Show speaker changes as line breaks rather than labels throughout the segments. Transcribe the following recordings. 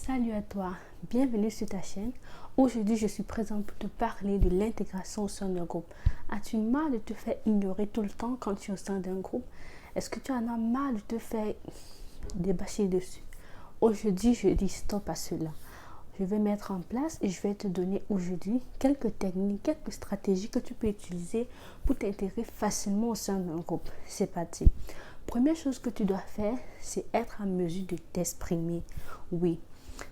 Salut à toi, bienvenue sur ta chaîne. Aujourd'hui, je suis présente pour te parler de l'intégration au sein d'un groupe. As-tu marre de te faire ignorer tout le temps quand tu es au sein d'un groupe? Est-ce que tu en as marre de te faire débâcher dessus? Aujourd'hui, je dis stop à cela. Je vais mettre en place et je vais te donner aujourd'hui quelques techniques, quelques stratégies que tu peux utiliser pour t'intégrer facilement au sein d'un groupe. C'est parti. Première chose que tu dois faire, c'est être en mesure de t'exprimer. Oui,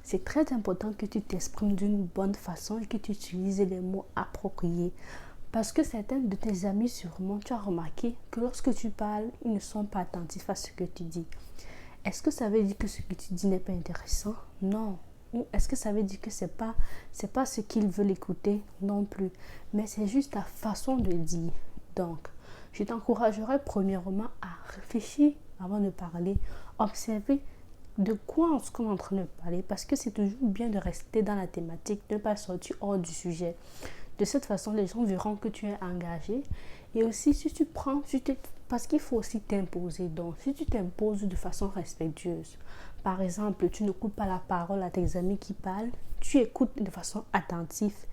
c'est très important que tu t'exprimes d'une bonne façon et que tu utilises les mots appropriés. Parce que certains de tes amis, sûrement, tu as remarqué que lorsque tu parles, ils ne sont pas attentifs à ce que tu dis. Est-ce que ça veut dire que ce que tu dis n'est pas intéressant? Non. Ou est-ce que ça veut dire que c'est pas ce qu'ils veulent écouter? Non plus. Mais c'est juste ta façon de dire. Donc, je t'encouragerai premièrement à réfléchir avant de parler, observer de quoi est-ce qu'on est en train de parler, parce que c'est toujours bien de rester dans la thématique, de ne pas sortir hors du sujet. De cette façon, les gens verront que tu es engagé. Et aussi, si tu prends, parce qu'il faut aussi t'imposer. Donc, si tu t'imposes de façon respectueuse, par exemple, tu ne coupes pas la parole à tes amis qui parlent, tu écoutes de façon attentive.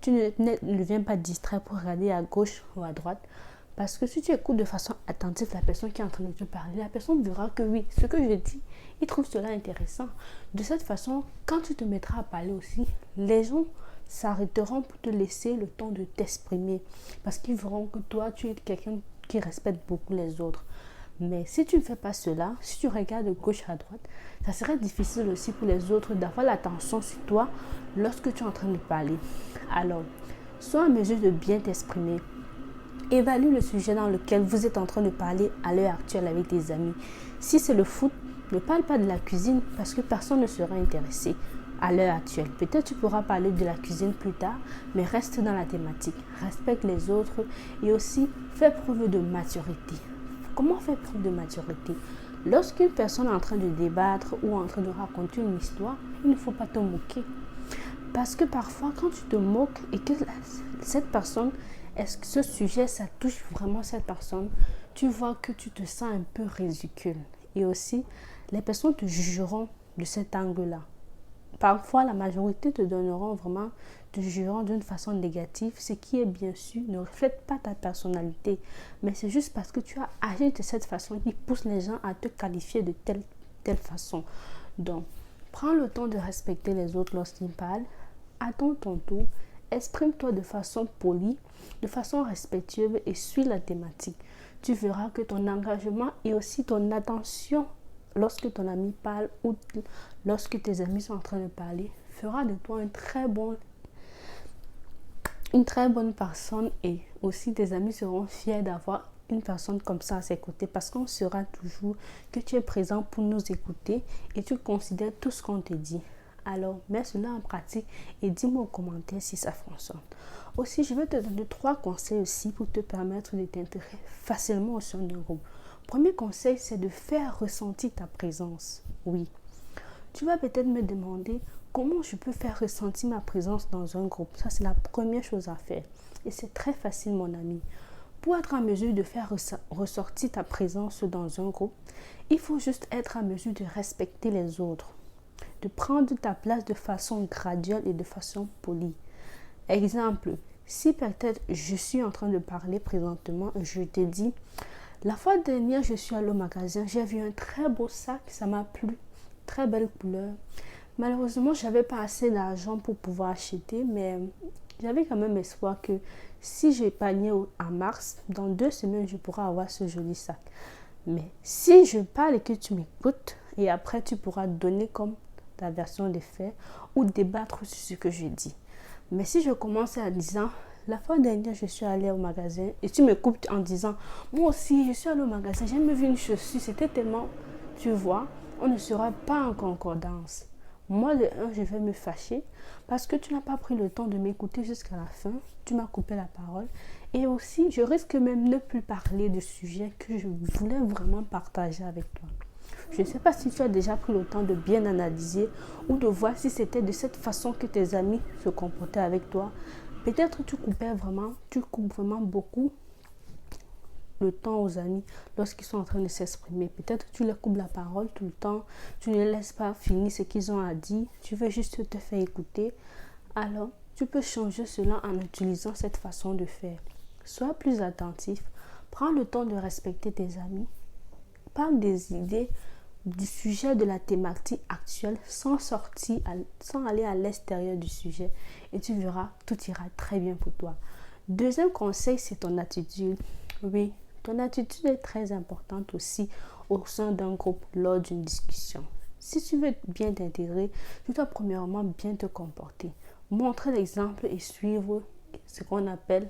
Tu ne viens pas distraire pour regarder à gauche ou à droite. Parce que si tu écoutes de façon attentive la personne qui est en train de te parler, la personne verra que oui, ce que je dis, il trouve cela intéressant. De cette façon, quand tu te mettras à parler aussi, les gens s'arrêteront pour te laisser le temps de t'exprimer. Parce qu'ils verront que toi, tu es quelqu'un qui respecte beaucoup les autres. Mais si tu ne fais pas cela, si tu regardes de gauche à droite, ça serait difficile aussi pour les autres d'avoir l'attention sur toi lorsque tu es en train de parler. Alors, sois en mesure de bien t'exprimer. Évalue le sujet dans lequel vous êtes en train de parler à l'heure actuelle avec tes amis. Si c'est le foot, ne parle pas de la cuisine parce que personne ne sera intéressé à l'heure actuelle. Peut-être tu pourras parler de la cuisine plus tard, mais reste dans la thématique. Respecte les autres et aussi fais preuve de maturité. Comment faire preuve de maturité? Lorsqu'une personne est en train de débattre ou en train de raconter une histoire, il ne faut pas te moquer. Parce que parfois, quand tu te moques et que cette personne, est-ce que ce sujet, ça touche vraiment cette personne, tu vois que tu te sens un peu ridicule. Et aussi, les personnes te jugeront de cet angle-là. Parfois, la majorité te jugeront d'une façon négative, ce qui est bien sûr ne reflète pas ta personnalité. Mais c'est juste parce que tu as agi de cette façon qui pousse les gens à te qualifier de telle façon. Donc, prends le temps de respecter les autres lorsqu'ils parlent. Attends ton tour. Exprime-toi de façon polie, de façon respectueuse et suis la thématique. Tu verras que ton engagement et aussi ton attention lorsque ton ami parle ou lorsque tes amis sont en train de parler fera de toi une très bonne personne et aussi tes amis seront fiers d'avoir une personne comme ça à ses côtés parce qu'on saura toujours que tu es présent pour nous écouter et tu considères tout ce qu'on te dit. Alors, mets cela en pratique et dis-moi en commentaire si ça fonctionne. Aussi, je vais te donner 3 conseils aussi pour te permettre de t'intégrer facilement au sein d'un groupe. Premier conseil, c'est de faire ressentir ta présence. Oui. Tu vas peut-être me demander comment je peux faire ressentir ma présence dans un groupe. Ça, c'est la première chose à faire. Et c'est très facile, mon ami. Pour être en mesure de faire ressortir ta présence dans un groupe, il faut juste être en mesure de respecter les autres, de prendre ta place de façon graduelle et de façon polie. Exemple, si peut-être je suis en train de parler présentement, je te dis, la fois dernière, je suis allée au magasin, j'ai vu un très beau sac, ça m'a plu, très belle couleur. Malheureusement, je n'avais pas assez d'argent pour pouvoir acheter, mais j'avais quand même espoir que si j'épargnais en mars, dans 2 semaines, je pourrais avoir ce joli sac. Mais si je parle et que tu m'écoutes, et après tu pourras donner comme ta version des faits ou débattre sur ce que je dis. Mais si je commence en disant, la fois dernière, je suis allée au magasin et tu me coupes en disant, moi aussi, je suis allée au magasin, j'ai même vu une chaussure, c'était tellement, tu vois, on ne sera pas en concordance. Moi, de un, je vais me fâcher parce que tu n'as pas pris le temps de m'écouter jusqu'à la fin. Tu m'as coupé la parole. Et aussi, je risque même de ne plus parler de sujets que je voulais vraiment partager avec toi. Je ne sais pas si tu as déjà pris le temps de bien analyser ou de voir si c'était de cette façon que tes amis se comportaient avec toi. Peut-être tu coupes vraiment beaucoup le temps aux amis lorsqu'ils sont en train de s'exprimer. Peut-être que tu leur coupes la parole tout le temps, tu ne les laisses pas finir ce qu'ils ont à dire, tu veux juste te faire écouter. Alors, tu peux changer cela en utilisant cette façon de faire. Sois plus attentif, prends le temps de respecter tes amis, parle des idées, du sujet de la thématique actuelle sans aller à l'extérieur du sujet et tu verras, tout ira très bien pour toi. Deuxième conseil, c'est ton attitude. Oui, ton attitude est très importante aussi au sein d'un groupe lors d'une discussion. Si tu veux bien t'intégrer, tu dois premièrement bien te comporter, montrer l'exemple et suivre ce qu'on appelle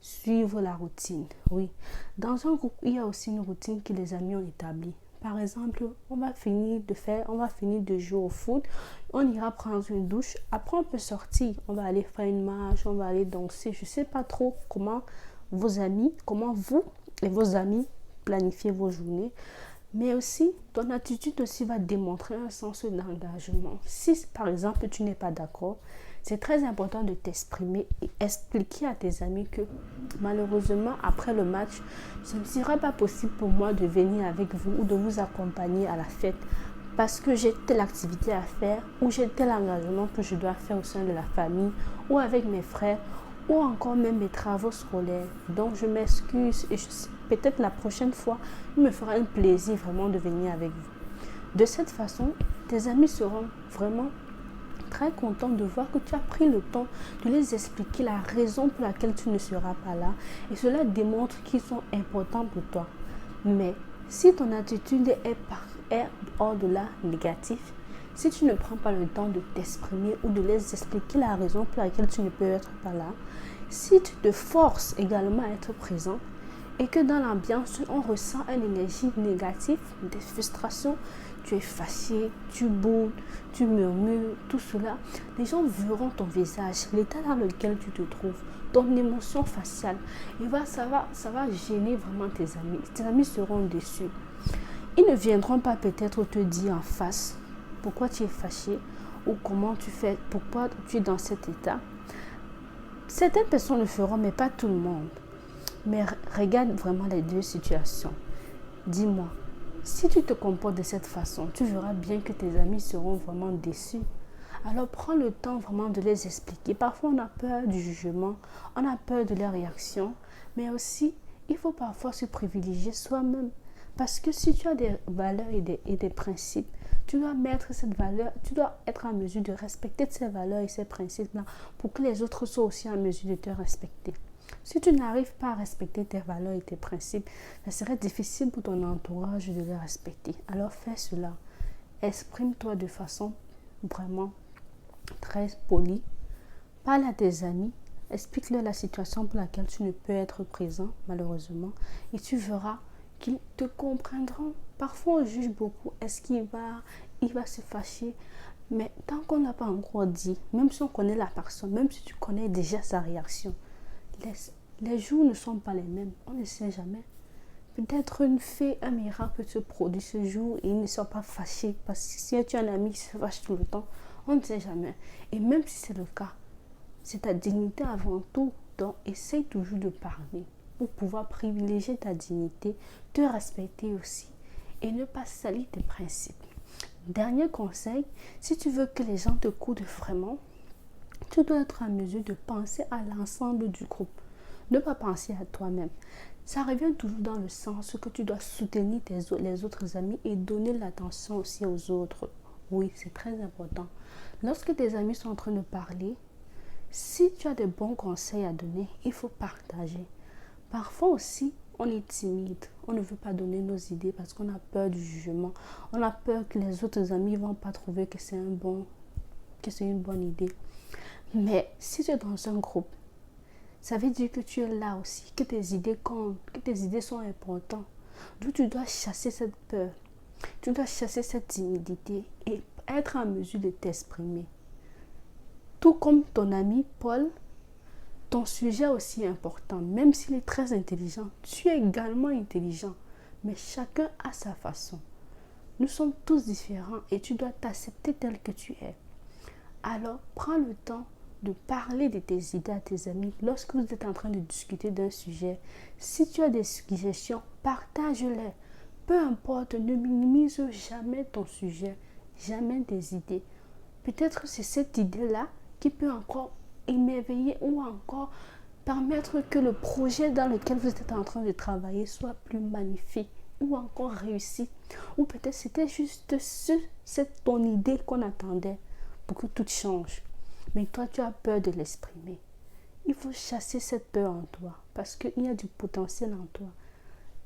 suivre la routine. Oui, dans un groupe, il y a aussi une routine que les amis ont établie. Par exemple, on va finir de jouer au foot, on ira prendre une douche, après on peut sortir, on va aller faire une marche, on va aller danser. Je ne sais pas trop comment vous et vos amis planifiez vos journées, mais aussi ton attitude aussi va démontrer un sens d'engagement. Si par exemple tu n'es pas d'accord, c'est très important de t'exprimer et expliquer à tes amis que malheureusement après le match, ce ne sera pas possible pour moi de venir avec vous ou de vous accompagner à la fête parce que j'ai telle activité à faire ou j'ai tel engagement que je dois faire au sein de la famille ou avec mes frères ou encore même mes travaux scolaires. Donc je m'excuse et peut-être la prochaine fois, il me fera un plaisir vraiment de venir avec vous. De cette façon, tes amis seront vraiment très contents de voir que tu as pris le temps de les expliquer la raison pour laquelle tu ne seras pas là et cela démontre qu'ils sont importants pour toi. Mais si ton attitude est au-delà négative, si tu ne prends pas le temps de t'exprimer ou de les expliquer la raison pour laquelle tu ne peux être pas là, si tu te forces également à être présent et que dans l'ambiance, on ressent une énergie négative, des frustrations, tu es fâché, tu boudes, tu murmures, tout cela, les gens verront ton visage, l'état dans lequel tu te trouves, ton émotion faciale. Et ça va gêner vraiment tes amis. Tes amis seront déçus. Ils ne viendront pas peut-être te dire en face pourquoi tu es fâché ou comment tu fais, pourquoi tu es dans cet état. Certaines personnes le feront, mais pas tout le monde. Mais regarde vraiment les deux situations. Dis-moi, si tu te comportes de cette façon, tu verras bien que tes amis seront vraiment déçus. Alors prends le temps vraiment de les expliquer. Parfois on a peur du jugement, on a peur de leur réaction, mais aussi il faut parfois se privilégier soi-même. Parce que si tu as des valeurs et des principes, tu dois mettre cette valeur, tu dois être en mesure de respecter ces valeurs et ces principes-là pour que les autres soient aussi en mesure de te respecter. Si tu n'arrives pas à respecter tes valeurs et tes principes, ça serait difficile pour ton entourage de les respecter. Alors fais cela. Exprime-toi de façon vraiment très polie. Parle à tes amis. Explique-leur la situation pour laquelle tu ne peux être présent, malheureusement. Et tu verras qu'ils te comprendront. Parfois, on juge beaucoup. Est-ce qu'il va se fâcher? Mais tant qu'on n'a pas encore dit, même si on connaît la personne, même si tu connais déjà sa réaction, les jours ne sont pas les mêmes. On ne sait jamais. Peut-être une fée, un miracle se produit ce jour et ils ne sont pas fâchés. Parce que si tu as un ami qui se fâche tout le temps, on ne sait jamais. Et même si c'est le cas, c'est ta dignité avant tout. Donc, essaye toujours de parler pour pouvoir privilégier ta dignité, te respecter aussi et ne pas salir tes principes. Dernier conseil, si tu veux que les gens te coudent vraiment, tu dois être en mesure de penser à l'ensemble du groupe. Ne pas penser à toi-même. Ça revient toujours dans le sens que tu dois soutenir les autres amis et donner l'attention aussi aux autres. Oui, c'est très important. Lorsque tes amis sont en train de parler, si tu as des bons conseils à donner, il faut partager. Parfois aussi, on est timide. On ne veut pas donner nos idées parce qu'on a peur du jugement. On a peur que les autres amis ne vont pas trouver que c'est une bonne idée. Mais si tu es dans un groupe, ça veut dire que tu es là aussi, que tes idées comptent, que tes idées sont importantes. Donc tu dois chasser cette peur, tu dois chasser cette timidité et être en mesure de t'exprimer. Tout comme ton ami Paul, ton sujet est aussi important, même s'il est très intelligent. Tu es également intelligent, mais chacun a sa façon. Nous sommes tous différents et tu dois t'accepter tel que tu es. Alors, prends le temps de parler de tes idées à tes amis lorsque vous êtes en train de discuter d'un sujet. Si tu as des suggestions, partage-les. Peu importe, ne minimise jamais ton sujet, jamais tes idées. Peut-être c'est cette idée-là qui peut encore émerveiller ou encore permettre que le projet dans lequel vous êtes en train de travailler soit plus magnifique ou encore réussi. Ou peut-être c'était juste cette ton idée qu'on attendait pour que tout change. Mais toi, tu as peur de l'exprimer. Il faut chasser cette peur en toi parce qu'il y a du potentiel en toi.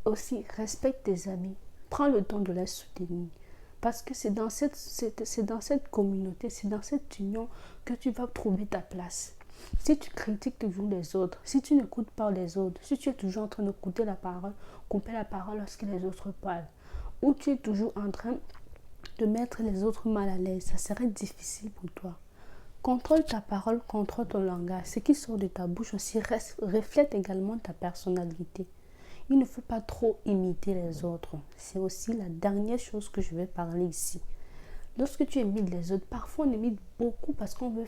Aussi, respecte tes amis. Prends le temps de les soutenir. Parce que c'est dans cette communauté, c'est dans cette union que tu vas trouver ta place. Si tu critiques toujours les autres, si tu n'écoutes pas les autres, si tu es toujours en train de couper la parole lorsque les autres parlent, ou tu es toujours en train de mettre les autres mal à l'aise, ça serait difficile pour toi. Contrôle ta parole, contrôle ton langage. Ce qui sort de ta bouche aussi reflète également ta personnalité. Il ne faut pas trop imiter les autres. C'est aussi la dernière chose que je vais parler ici. Lorsque tu imites les autres, parfois on imite beaucoup parce qu'on veut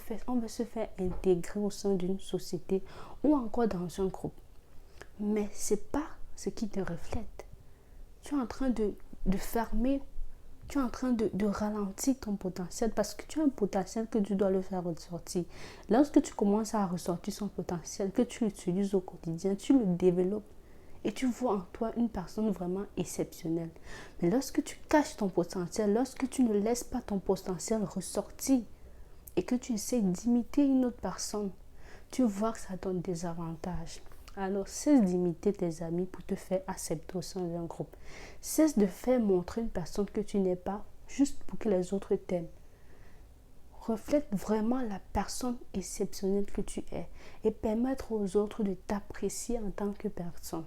se faire intégrer au sein d'une société ou encore dans un groupe. Mais ce n'est pas ce qui te reflète. Tu es en train de fermer, tu es en train de ralentir ton potentiel parce que tu as un potentiel que tu dois le faire ressortir. Lorsque tu commences à ressortir son potentiel, que tu l'utilises au quotidien, tu le développes. Et tu vois en toi une personne vraiment exceptionnelle. Mais lorsque tu caches ton potentiel, lorsque tu ne laisses pas ton potentiel ressortir et que tu essaies d'imiter une autre personne, tu vois que ça donne des avantages. Alors, cesse d'imiter tes amis pour te faire accepter au sein d'un groupe. Cesse de faire montrer une personne que tu n'es pas juste pour que les autres t'aiment. Reflète vraiment la personne exceptionnelle que tu es et permettre aux autres de t'apprécier en tant que personne.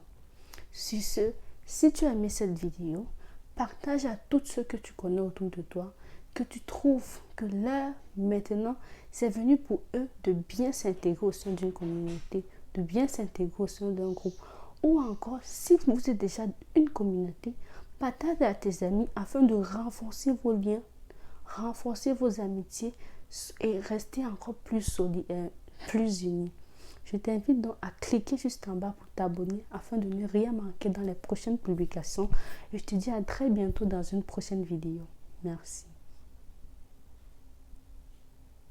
Sur ce, si tu as aimé cette vidéo, partage à tous ceux que tu connais autour de toi, que tu trouves que l'heure maintenant, c'est venu pour eux de bien s'intégrer au sein d'une communauté, de bien s'intégrer au sein d'un groupe. Ou encore, si vous êtes déjà une communauté, partage à tes amis afin de renforcer vos liens, renforcer vos amitiés et rester encore plus solides, plus unis. Je t'invite donc à cliquer juste en bas pour t'abonner afin de ne rien manquer dans les prochaines publications. Et je te dis à très bientôt dans une prochaine vidéo. Merci.